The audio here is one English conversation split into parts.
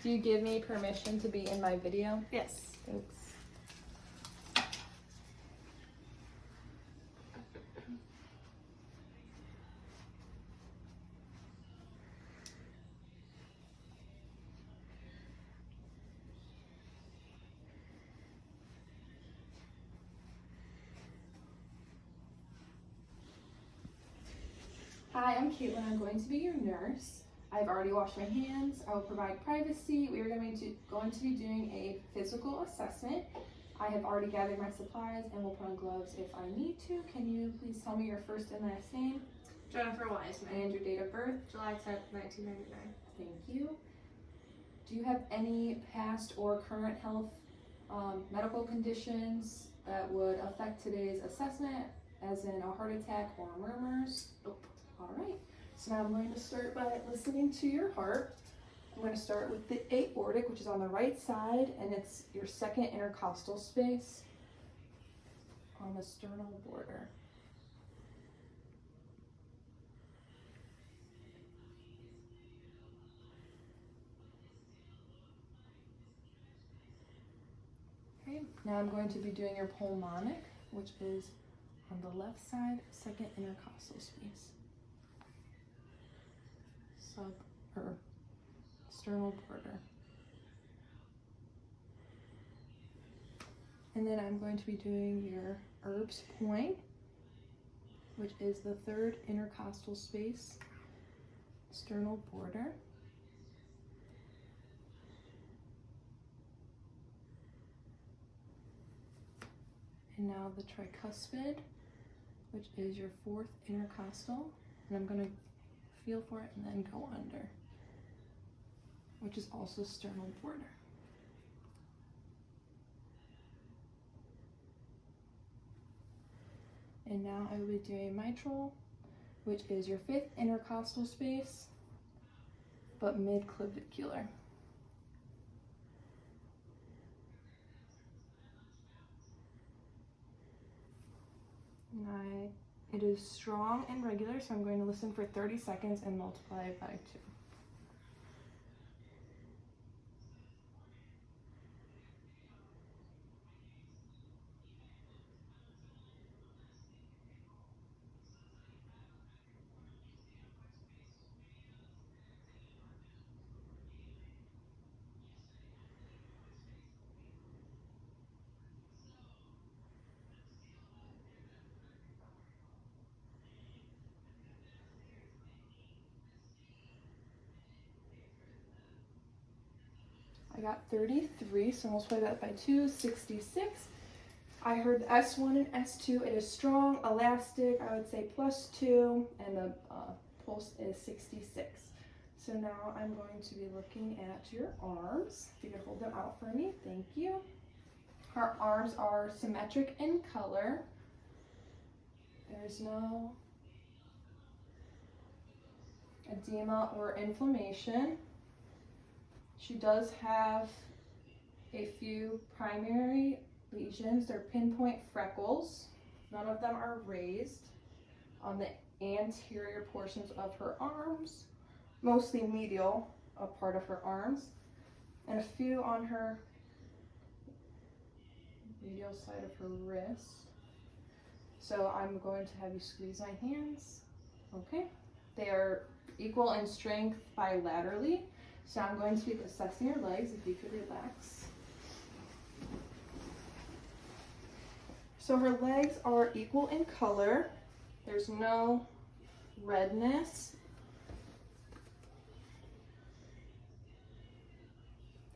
Do you give me permission to be in my video? Yes. Thanks. Hi, I'm Caitlin. I'm going to be your nurse. I've already washed my hands. I will provide privacy. We are going to be doing a physical assessment. I have already gathered my supplies and will put on gloves if I need to. Can you please tell me your first and last name? Jennifer Wiseman. And your date of birth? July 10th, 1999. Thank you. Do you have any past or current health medical conditions that would affect today's assessment, as in a heart attack or murmurs? Nope. All right, so now I'm going to start by listening to your heart. I'm going to start with the aortic, which is on the right side, and it's your second intercostal space on the sternal border. Okay, now I'm going to be doing your pulmonic, which is on the left side, second intercostal space. Sternal border. And then I'm going to be doing your Erb's point, which is the third intercostal space, sternal border. And now the tricuspid, which is your fourth intercostal. And I'm going to feel for it and then go under, which is also sternal border. And now I will be doing mitral, which is your fifth intercostal space, but mid-clavicular. It is strong and regular, so I'm going to listen for 30 seconds and multiply it by 2. I got 33, so multiply that by 2, 66. I heard S1 and S2, it is strong, elastic, I would say +2, and the pulse is 66. So now I'm going to be looking at your arms. If you could hold them out for me, thank you. Her arms are symmetric in color. There's no edema or inflammation. She does have a few primary lesions. They're pinpoint freckles. None of them are raised on the anterior portions of her arms, mostly medial, a part of her arms, and a few on her medial side of her wrist. So I'm going to have you squeeze my hands. Okay. They are equal in strength bilaterally. So I'm going to be assessing your legs, if you could relax. So her legs are equal in color. There's no redness.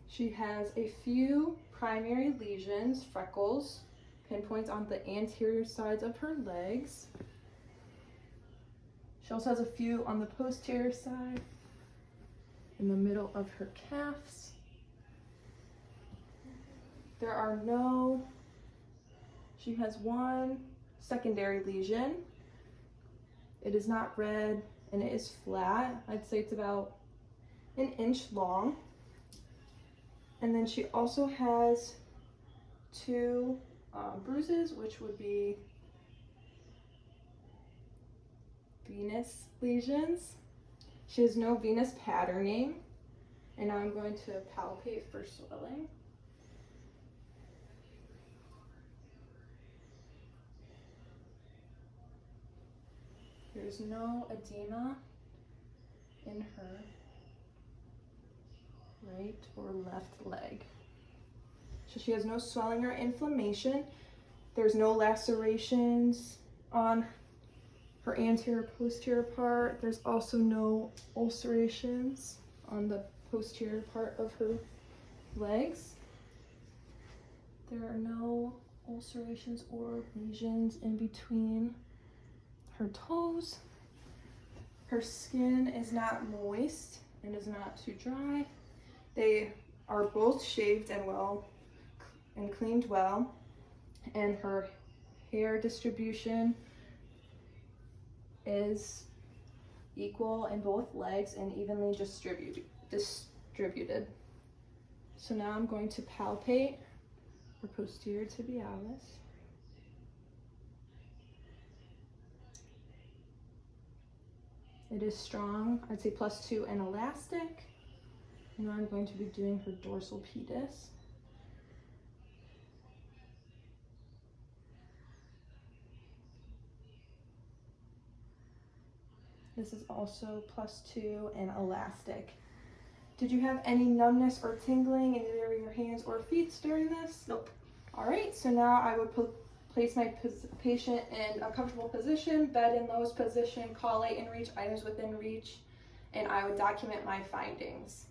She has a few primary lesions, freckles, pinpoints on the anterior sides of her legs. She also has a few on the posterior side, in the middle of her calves. There are she has one secondary lesion. It is not red and it is flat. I'd say it's about an inch long. And then she also has 2 bruises, which would be venous lesions. She has no venous patterning. And now I'm going to palpate for swelling. There's no edema in her right or left leg. So she has no swelling or inflammation. There's no lacerations on her anterior posterior part. There's also no ulcerations on the posterior part of her legs. There are no ulcerations or lesions in between her toes. Her skin is not moist and is not too dry. They are both shaved and cleaned well, and her hair distribution is equal in both legs and evenly distributed. So now I'm going to palpate her posterior tibialis. It is strong, I'd say +2 and elastic. And now I'm going to be doing her dorsal pedis. This is also +2 and elastic. Did you have any numbness or tingling in either your hands or feet during this? Nope. All right, so now I would place my patient in a comfortable position, bed in lowest position, call late and reach items within reach, and I would document my findings.